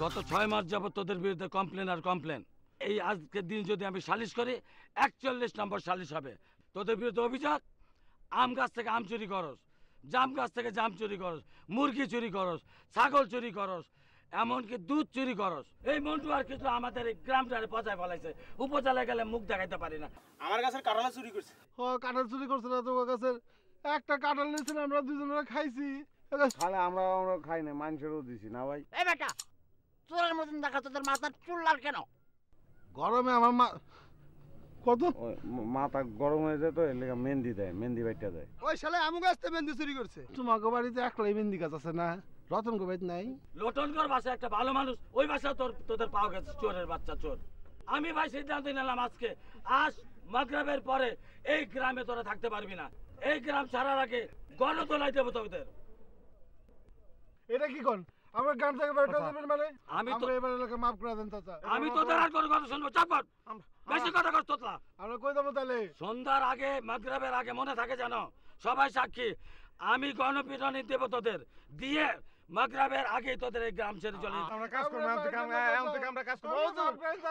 গত 6 মাস যাবত তোদের বিরুদ্ধে কমপ্লেন আর কমপ্লেন। এই আজকের দিন যদি আমি সালিশ করি 41 নম্বর সালিশ হবে। তোদের বিরুদ্ধে অভিযোগ আম গাছ থেকে আম চুরি করস, জাম গাছ থেকে জাম চুরি করস, মুরগি চুরি করস, ছাগল চুরি করস, এমনকি দুধ চুরি করস। এই মন্টু আর কিছু আমাদের এই গ্রামটারে পচায় ফেলাইছে। উপজেলায় গেলে মুখ দেখাইতে পারি না। আমার গাছের কাঁঠাল চুরি করছে। কাঁঠাল চুরি করছে না তোমার গাছের? একটা কাঁঠাল নিয়েছিল, আমরা দুজনে খাইছি। খালে আমরা খাই না, মানুষেরও দিছি না ভাই। এই বেটা, চোরের মতন দেখা তোদের মাথার চুল লাল কেন? গরমে আমার কত মাথা গরম হয়ে যায় তো, এর লেগে মেহেন্দি দেয়, মেহেন্দি বাইটা দেয়। ওই শালা আমু গাছ থেকে মেহেন্দি চুরি করছে। তোমাকে বাড়িতে একলাই মেহেন্দি গাছ আছে না? রতন গো বাড়িতে নাই? লটনগর বাসায় একটা ভালো মানুষ, ওই বাসায় তোদের পাওয়া গেছে চোরের বাচ্চা চোর। আমি ভাই সিদ্ধান্ত নিলাম আজকে আজ মাগরিবের পরে এই গ্রামে তোরা থাকতে পারবি না। এই গ্রাম ছাড়ার আগে গণতোলাই দেবো তোদের। এটা কি কোন? আমার গ্রাম থেকে বের করে দেবেন মানে? আমি তো এবার এলাকা মাফ করে দেন চাচা। আমি তোদের আর কোনো কথা শুনবো? চাপ কর, বেশি কথা কর তোতলা। আমরা কই দেবো তাহলে? সন্ধ্যার আগে মাগরিবের আগে মনে থাকে জানো, সবাই সাক্ষী। আমি গণপিটনি দেবো তোদের, দিয়ে মাগরিবের আগে তোদের এই গ্রাম ছেড়ে চলে। আমরা কাজ করব, আমরা কাজ করব।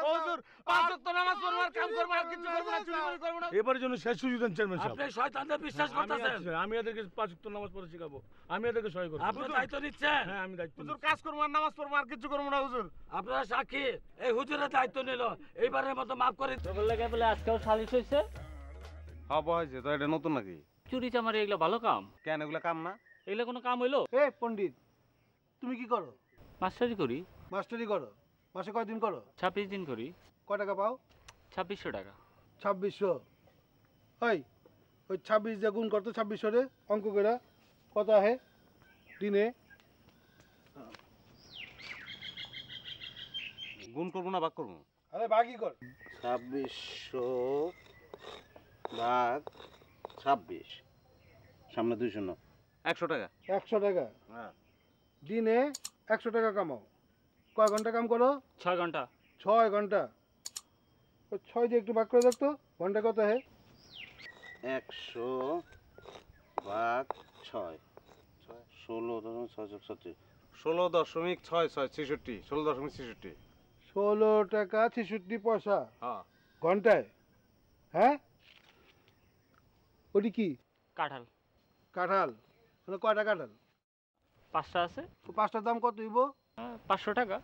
হুজুর, পাঁচ ওয়াক্ত নামাজ পড়ব আর কাম করব, আর কিছু করব না, চুরি করব না। এবারের জন্য শেষ সুযোগ দেন চেয়ারম্যান সাহেব। আপনি শয়তানদের বিশ্বাস করতেছেন। আমি এদেরকে 5 ওয়াক্ত নামাজ পড়ে শিখাবো, আমি এদেরকে সহায় করব। আপনি দায়িত্ব নিচ্ছেন? হ্যাঁ, আমি দায়িত্ব হুজুর কাজ করব আর নামাজ পড়ব, আর কিছু করব না হুজুর। আপনারা সাক্ষী। এই হুজুরের দায়িত্ব নিল, এইবারের মতো মাফ করে। তোর লাগে বলে আজকেও সালিশ হয়েছে? হব হয়েছে তো, এটা নতুন নাকি? চুরি চামারি এগুলো ভালো কাম? কেন এগুলা কাম না? এগুলো কোনো কাম হইলো? এ পণ্ডিত, তুমি কি করো? মাস্টারি করি। মাস্টারি করো? মাসে কয়দিন করো? 26 দিন করি। কয় টাকা পাও? 2600 টাকা। 2600। ওই 26 দিয়ে গুণ করতো 2600 রে, অঙ্ক কইরা কত আহে দিনে? গুণ করবো না ভাগ করবো? আরে ভাগই কর। 2600 ভাগ 26, সামনে 200 না, 100 টাকা। 100 টাকা? হ্যাঁ। দিনে 100 টাকা কামাও। কয় ঘন্টা কাম করো? 6 ঘন্টা। 6 ঘন্টা। ওই 6 দিয়ে একটু ভাগ করে দেখতো, ঘন্টা কত আহে? 100 ভাগ 6, 16.666, 16.66, 16.66। 16 টাকা 66 পয়সা হ্যাঁ। ঘন্টায়? হ্যাঁ, ওটি কি? কাঁঠাল। কাঁঠাল? মানে কয়টা কাঁঠাল? 5টা আছে। 5টার দাম কত হইব? 500 টাকা।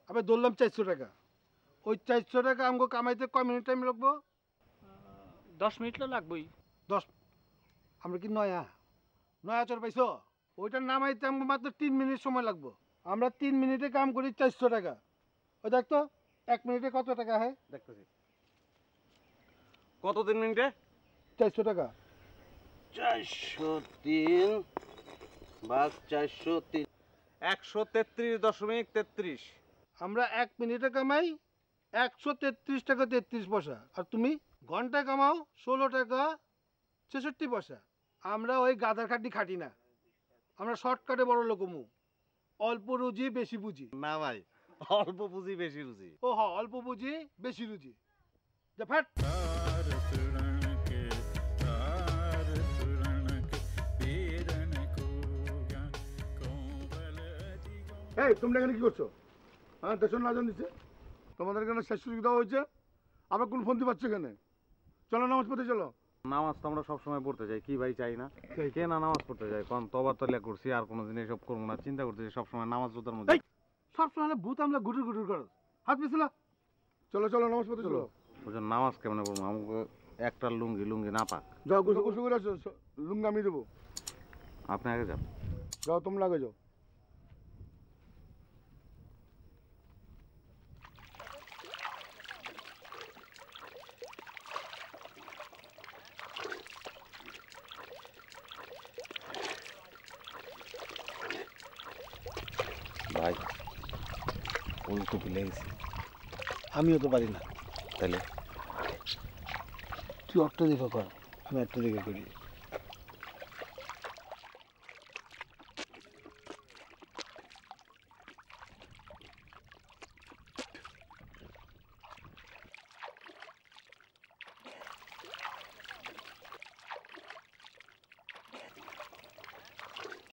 আমি ধরলাম 400 টাকা। ওই 400 টাকা আমাকে কামাইতে কয় মিনিট টাইম লাগবো? 10 মিনিট তো লাগবেই। 10? আমরা কি নয়া চর পাইছো? ওইটার নামাইতে আমাকে মাত্র 3 মিনিট সময় লাগবো। আমরা 3 মিনিটে কাম করি 400 টাকা। ওই দেখতো 1 মিনিটে কত টাকা হয়? দেখতেছি কত 3 মিনিটে? 400 টাকা। 403 ভাগ 403, 133.33। আমরা 1 মিনিটে কামাই 133 টাকা 33 পয়সা, আর তুমি ঘন্টায় কামাও 16 টাকা 66 পয়সা। আমরা ওই গাধার খাটি খাটি না, আমরা শর্টকাটে বড় লোকমু। অল্প রুজি বেশি বুঝি। না ভাই, অল্প পুঁজি বেশি রুজি। ও হ, অল্প বুঝি বেশি রুজি। যা ফ্যাট। এই তোমরা এখানে কি করছো? হ্যাঁ, দেশের না জানিছে তোমাদের এখানে শেষ সুযোগ দেওয়া হয়েছে। আমরা কোন ফোন পাচ্ছ এখানে? চলো নামাজ পড়তে চলো। নামাজ তো আমরা সবসময় পড়তে যাই, কি ভাই চাই না? কে না নামাজ পড়তে যায়? কোন তবার তলিয়া করছি, আর কোনোদিন এসব করবো না, চিন্তা করতেছি সবসময় নামাজ রোজার মধ্যে। সবসময় ভূত আমরা গুটুর গুটুর করো, হাত পিছলা। চলো চলো নামাজ পড়তে চলো। ওজন নামাজ কেমনে পড়বো? আমাকে একটা লুঙ্গি না পাক। যাও গোসল গোসল করে আসো, লুঙ্গি আমি দেবো। আপনি আগে যান। যাও, তোমরা আগে যাও। ভাই উল্টো ভুলে গেছি। আমিও তো পারি না। তাহলে তুই একটা দিকে কর, আমি একটা দিকে করি।